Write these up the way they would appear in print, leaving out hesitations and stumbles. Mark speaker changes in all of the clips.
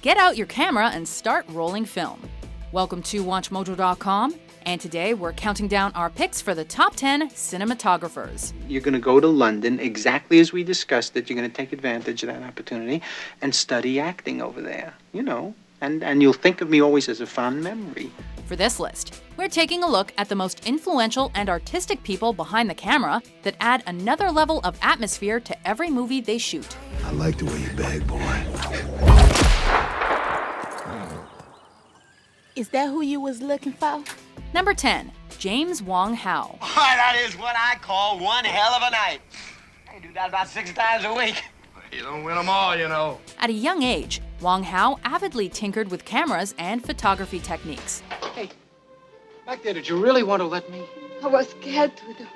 Speaker 1: Get out your camera and start rolling film. Welcome to WatchMojo.com, and today we're counting down our picks for the top 10 cinematographers.
Speaker 2: You're going to go to London exactly as we discussed it. You're going to take advantage of that opportunity and study acting over there, and you'll think of me always as a fond memory.
Speaker 1: For this list, we're taking a look at the most influential and artistic people behind the camera that add another level of atmosphere to every movie they shoot.
Speaker 3: I like the way you bag, boy.
Speaker 4: Is that who you was looking for?
Speaker 1: Number 10, James Wong Howe.
Speaker 5: Why, that is what I call one hell of a night. I do that about 6 times a week.
Speaker 6: You don't win them all, you know.
Speaker 1: At a young age, Wong Howe avidly tinkered with cameras and photography techniques.
Speaker 7: Hey, back there, did you really want to let me?
Speaker 8: I was scared to do.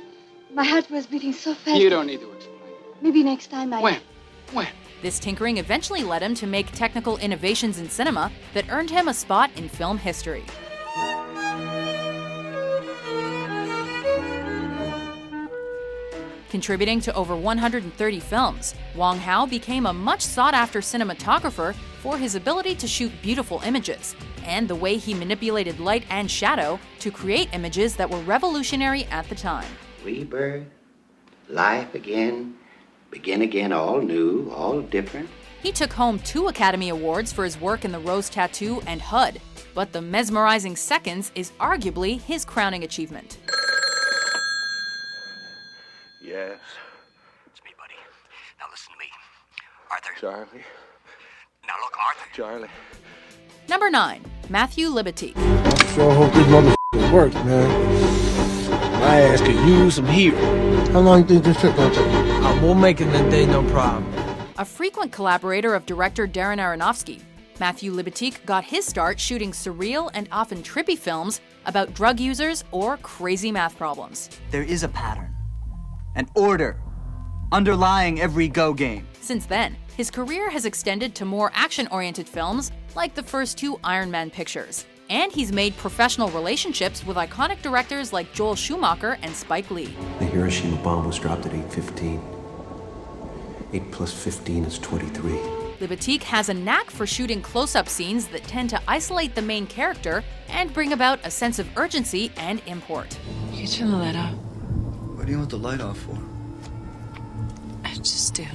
Speaker 8: My heart was beating so fast.
Speaker 7: You don't need to explain.
Speaker 8: Maybe next time I...
Speaker 7: When?
Speaker 1: This tinkering eventually led him to make technical innovations in cinema that earned him a spot in film history. Contributing to over 130 films, Wong Howe became a much sought-after cinematographer for his ability to shoot beautiful images and the way he manipulated light and shadow to create images that were revolutionary at the time.
Speaker 9: Rebirth, life again, begin again, all new, all different.
Speaker 1: He took home 2 Academy Awards for his work in The Rose Tattoo and HUD, but The Mesmerizing Seconds is arguably his crowning achievement.
Speaker 6: Yes.
Speaker 5: It's me, buddy. Now listen to me. Arthur.
Speaker 6: Charlie.
Speaker 5: Now look, Arthur.
Speaker 6: Charlie.
Speaker 1: Number 9, Matthew Lubezki.
Speaker 3: I sure hope this motherfucker works, man. My ass could use some here. How long do you think this trip gonna take?
Speaker 10: We'll make it in a day, no problem.
Speaker 1: A frequent collaborator of director Darren Aronofsky, Matthew Lubezki got his start shooting surreal and often trippy films about drug users or crazy math problems.
Speaker 11: There is a pattern, an order, underlying every Go game.
Speaker 1: Since then, his career has extended to more action-oriented films like the first 2 Iron Man pictures. And he's made professional relationships with iconic directors like Joel Schumacher and Spike Lee.
Speaker 12: The Hiroshima bomb was dropped at 8:15. 8 plus 15 is 23.
Speaker 1: Lubezki has a knack for shooting close-up scenes that tend to isolate the main character and bring about a sense of urgency and import.
Speaker 4: You turn the light off.
Speaker 13: What do you want the light off for?
Speaker 4: I just do.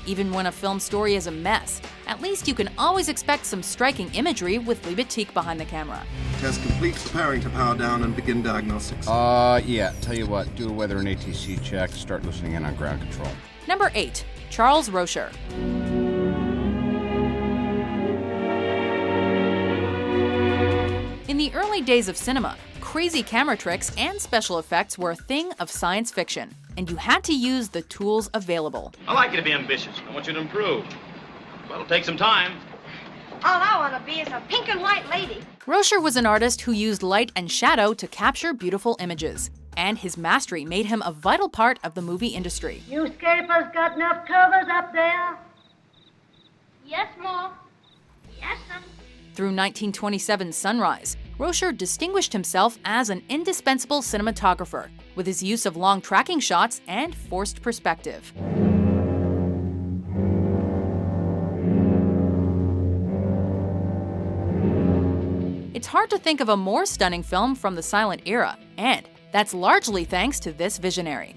Speaker 1: Even when a film story is a mess, at least you can always expect some striking imagery with Lubezki behind the camera.
Speaker 13: Test complete, preparing to power down and begin diagnostics.
Speaker 14: Yeah, tell you what, do a weather and ATC check, start listening in on ground control.
Speaker 1: Number 8, Charles Roscher. In the early days of cinema, crazy camera tricks and special effects were a thing of science fiction, and you had to use the tools available.
Speaker 15: I like you to be ambitious. I want you to improve. Well, it'll take some time.
Speaker 16: All I want to be is a pink and white lady.
Speaker 1: Roscher was an artist who used light and shadow to capture beautiful images, and his mastery made him a vital part of the movie industry.
Speaker 16: You scapers got enough covers up there? Yes, Mom. Yes, ma'am.
Speaker 1: Through 1927's Sunrise, Roscher distinguished himself as an indispensable cinematographer with his use of long tracking shots and forced perspective. It's hard to think of a more stunning film from the silent era, and that's largely thanks to this visionary.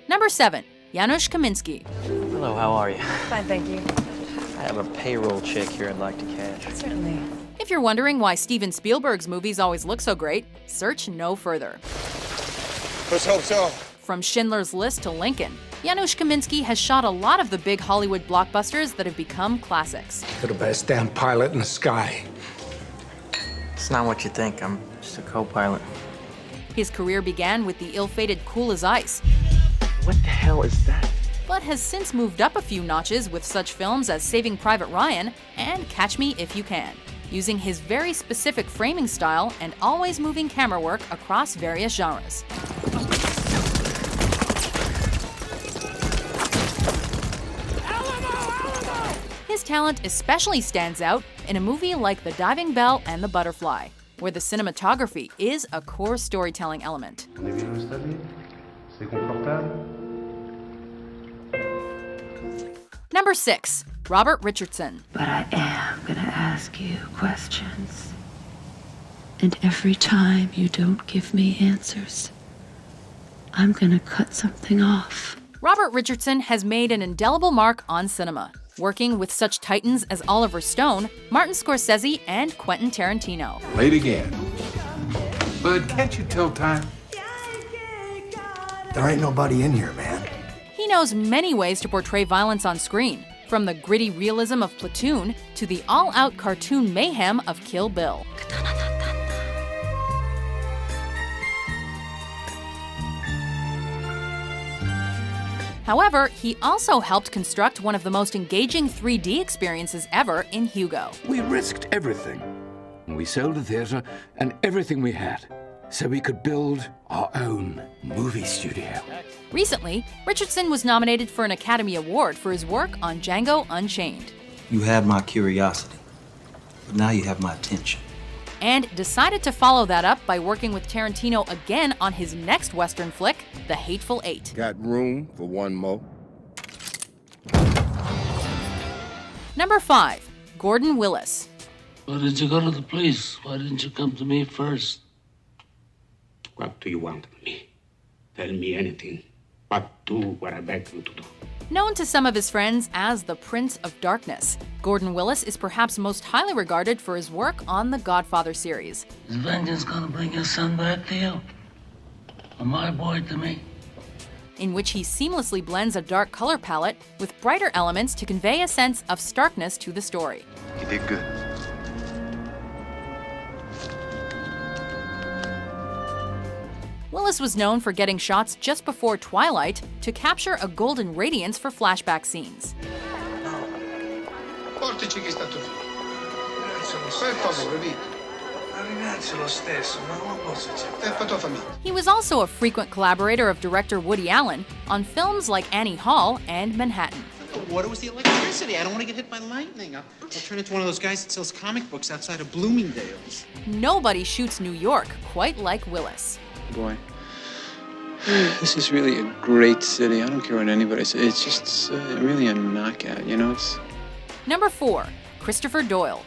Speaker 1: Number 7, Janusz Kaminski.
Speaker 17: Hello, how are you?
Speaker 4: Fine, thank you.
Speaker 17: I have a payroll check here I'd like to cash.
Speaker 4: Certainly.
Speaker 1: If you're wondering why Steven Spielberg's movies always look so great, search no further.
Speaker 13: Let's hope so.
Speaker 1: From Schindler's List to Lincoln, Janusz Kaminski has shot a lot of the big Hollywood blockbusters that have become classics.
Speaker 3: You're the best damn pilot in the sky.
Speaker 17: It's not what you think. I'm just a co-pilot.
Speaker 1: His career began with the ill-fated Cool as Ice.
Speaker 17: What the hell is that?
Speaker 1: But has since moved up a few notches with such films as Saving Private Ryan and Catch Me If You Can, using his very specific framing style and always moving camera work across various genres. His talent especially stands out in a movie like The Diving Bell and The Butterfly, where the cinematography is a core storytelling element. Number 6. Robert Richardson.
Speaker 18: But I am gonna ask you questions. And every time you don't give me answers, I'm gonna cut something off.
Speaker 1: Robert Richardson has made an indelible mark on cinema, working with such titans as Oliver Stone, Martin Scorsese, and Quentin Tarantino.
Speaker 19: Late again. But can't you tell time?
Speaker 20: There ain't nobody in here, man.
Speaker 1: He knows many ways to portray violence on screen, from the gritty realism of Platoon to the all-out cartoon mayhem of Kill Bill. However, he also helped construct one of the most engaging 3D experiences ever in Hugo.
Speaker 19: We risked everything. We sold the theater and everything we had, so we could build our own movie studio.
Speaker 1: Recently, Richardson was nominated for an Academy Award for his work on Django Unchained.
Speaker 17: You had my curiosity, but now you have my attention.
Speaker 1: And decided to follow that up by working with Tarantino again on his next Western flick, The Hateful Eight.
Speaker 6: Got room for one more?
Speaker 1: Number 5. Gordon Willis.
Speaker 21: Why did you go to the police? Why didn't you come to me first?
Speaker 9: What do you want of me? Tell me anything, but do what I beg you to do.
Speaker 1: Known to some of his friends as the Prince of Darkness, Gordon Willis is perhaps most highly regarded for his work on the Godfather series.
Speaker 21: Is vengeance gonna bring your son back to you? Or my boy to me?
Speaker 1: In which he seamlessly blends a dark color palette with brighter elements to convey a sense of starkness to the story.
Speaker 6: You did good.
Speaker 1: Willis was known for getting shots just before twilight to capture a golden radiance for flashback scenes.
Speaker 7: Portici che è stato fatto. Per favore, Vito.
Speaker 21: Ringrazio lo stesso, ma non posso accettare.
Speaker 7: Per tua famiglia.
Speaker 1: He was also a frequent collaborator of director Woody Allen on films like Annie Hall and Manhattan.
Speaker 2: The water was the electricity. I don't want to get hit by lightning. I'll turn into one of those guys that sells comic books outside of Bloomingdale's.
Speaker 1: Nobody shoots New York quite like Willis.
Speaker 22: Boy, this is really a great city. I don't care what anybody says. It's just really a knockout, you know? It's...
Speaker 1: Number 4. Christopher Doyle.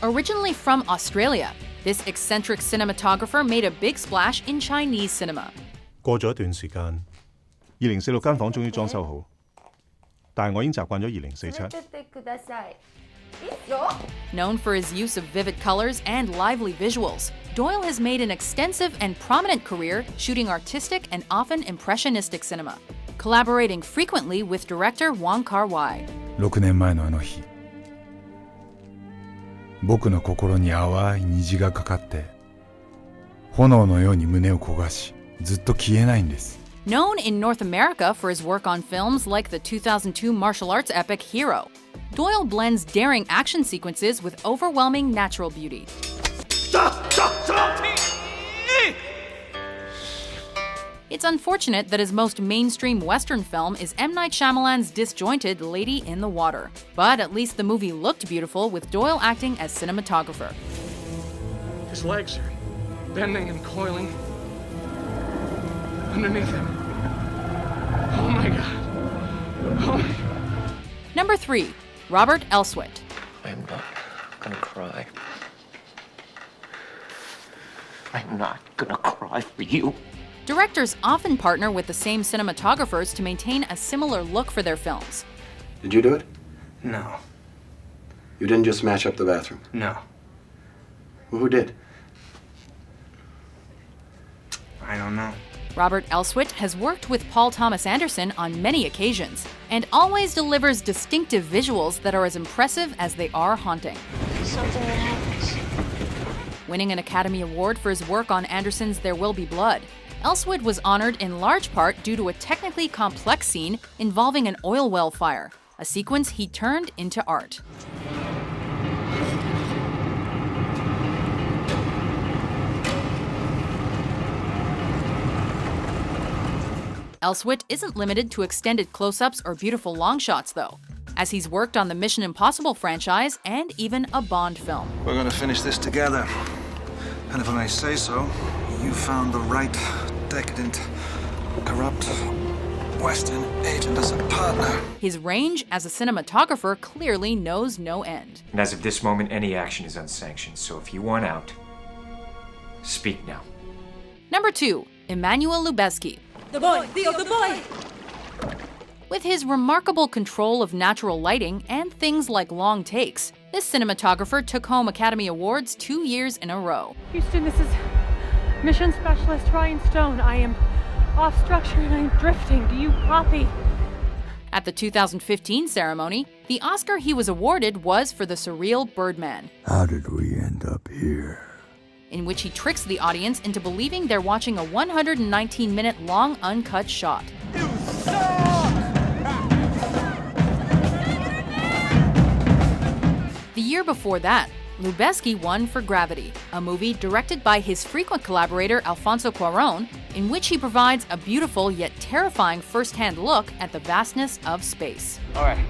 Speaker 1: Originally from Australia, this eccentric cinematographer made a big splash in Chinese cinema.
Speaker 23: 過咗一段時間，2046間房終於裝修好，但係我已經習慣咗2047。
Speaker 1: Known for his use of vivid colors and lively visuals, Doyle has made an extensive and prominent career shooting artistic and often impressionistic cinema, collaborating frequently with director Wong Kar-wai.
Speaker 24: 6年前のあの日、僕の心に淡い虹がかかって、炎のように胸を焦がし、ずっと消えないんです。
Speaker 1: Known in North America for his work on films like the 2002 martial arts epic Hero, Doyle blends daring action sequences with overwhelming natural beauty. It's unfortunate that his most mainstream Western film is M. Night Shyamalan's disjointed Lady in the Water. But at least the movie looked beautiful with Doyle acting as cinematographer.
Speaker 25: His legs are bending and coiling underneath him. Oh my God. Oh.
Speaker 1: Number 3. Robert Elswit.
Speaker 17: I'm not gonna cry. I'm not gonna cry for you.
Speaker 1: Directors often partner with the same cinematographers to maintain a similar look for their films.
Speaker 12: Did you do it?
Speaker 17: No.
Speaker 12: You didn't just smash up the bathroom?
Speaker 17: No.
Speaker 12: Well, who did?
Speaker 17: I don't know.
Speaker 1: Robert Elswit has worked with Paul Thomas Anderson on many occasions and always delivers distinctive visuals that are as impressive as they are haunting.
Speaker 16: Something that happens.
Speaker 1: Winning an Academy Award for his work on Anderson's There Will Be Blood, Elswit was honored in large part due to a technically complex scene involving an oil well fire, a sequence he turned into art. Elswit isn't limited to extended close-ups or beautiful long shots, though, as he's worked on the Mission Impossible franchise and even a Bond film.
Speaker 26: We're going to finish this together. And if I may say so, you found the right
Speaker 5: decadent, corrupt Western agent as a partner.
Speaker 1: His range as a cinematographer clearly knows no end.
Speaker 8: And as of this moment, any action is unsanctioned, so if you want out, speak now.
Speaker 1: Number 2, Emmanuel Lubezki.
Speaker 10: The boy! The boy!
Speaker 1: With his remarkable control of natural lighting and things like long takes, this cinematographer took home Academy Awards 2 years in a row.
Speaker 10: Houston, this is Mission Specialist Ryan Stone. I am off structure and I'm drifting. Do you copy?
Speaker 1: At the 2015 ceremony, the Oscar he was awarded was for the surreal Birdman.
Speaker 24: How did we end up here?
Speaker 1: In which he tricks the audience into believing they're watching a 119-minute long uncut shot. The year before that, Lubezki won for Gravity, a movie directed by his frequent collaborator Alfonso Cuarón, in which he provides a beautiful yet terrifying first-hand look at the vastness of space.
Speaker 11: All right,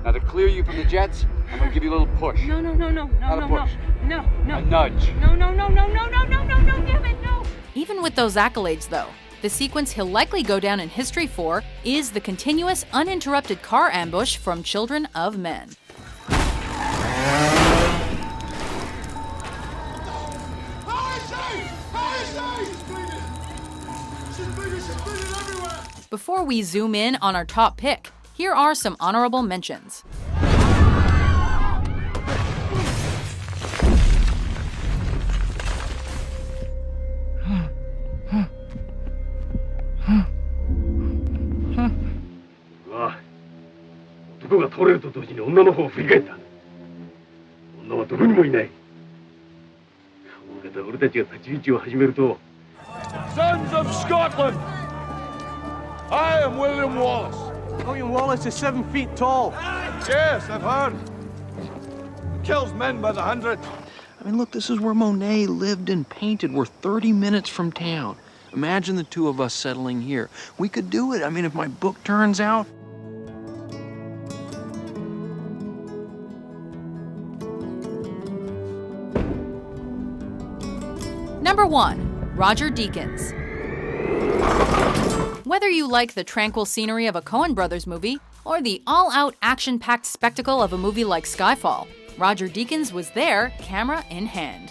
Speaker 11: now to clear you from the jets, I'm gonna give you a little push.
Speaker 10: No,
Speaker 11: Not a push.
Speaker 10: No.
Speaker 11: A nudge.
Speaker 10: No, damn it, no.
Speaker 1: Even with those accolades, though, the sequence he'll likely go down in history for is the continuous, uninterrupted car ambush from Children of Men. Before we zoom in on our top pick, here are some honorable mentions.
Speaker 20: Sons of Scotland! I am William Wallace.
Speaker 26: William Wallace is 7 feet tall.
Speaker 20: Yes, I've heard. He kills men by the hundred.
Speaker 27: I mean, look, this is where Monet lived and painted. We're 30 minutes from town. Imagine the two of us settling here. We could do it. I mean, if my book turns out.
Speaker 1: Number 1, Roger Deakins. Whether you like the tranquil scenery of a Coen Brothers movie or the all-out action-packed spectacle of a movie like Skyfall, Roger Deakins was there, camera in hand.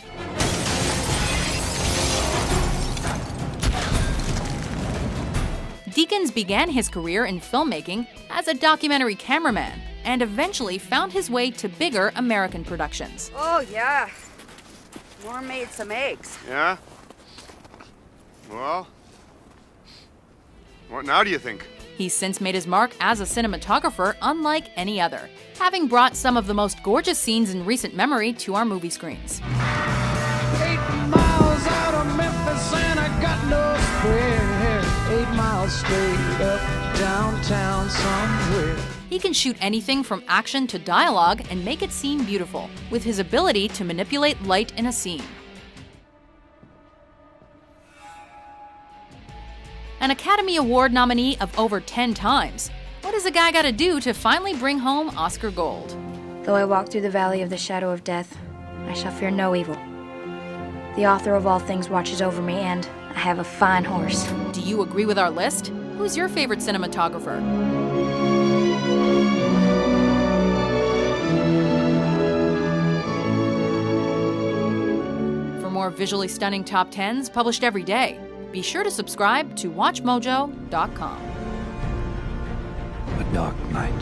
Speaker 1: Deakins began his career in filmmaking as a documentary cameraman and eventually found his way to bigger American productions.
Speaker 28: Oh, yeah. Norm made some eggs.
Speaker 6: Yeah? Well, what now do you think?
Speaker 1: He's since made his mark as a cinematographer unlike any other, having brought some of the most gorgeous scenes in recent memory to our movie screens.
Speaker 26: 8 miles out of Memphis and I got no square. 8 miles straight up downtown somewhere.
Speaker 1: He can shoot anything from action to dialogue and make it seem beautiful, with his ability to manipulate light in a scene. An Academy Award nominee of over 10 times, what does a guy gotta do to finally bring home Oscar gold?
Speaker 29: Though I walk through the valley of the shadow of death, I shall fear no evil. The author of all things watches over me, and I have a fine horse.
Speaker 1: Do you agree with our list? Who's your favorite cinematographer? For more visually stunning top 10s published every day, be sure to subscribe to WatchMojo.com.
Speaker 12: A dark night.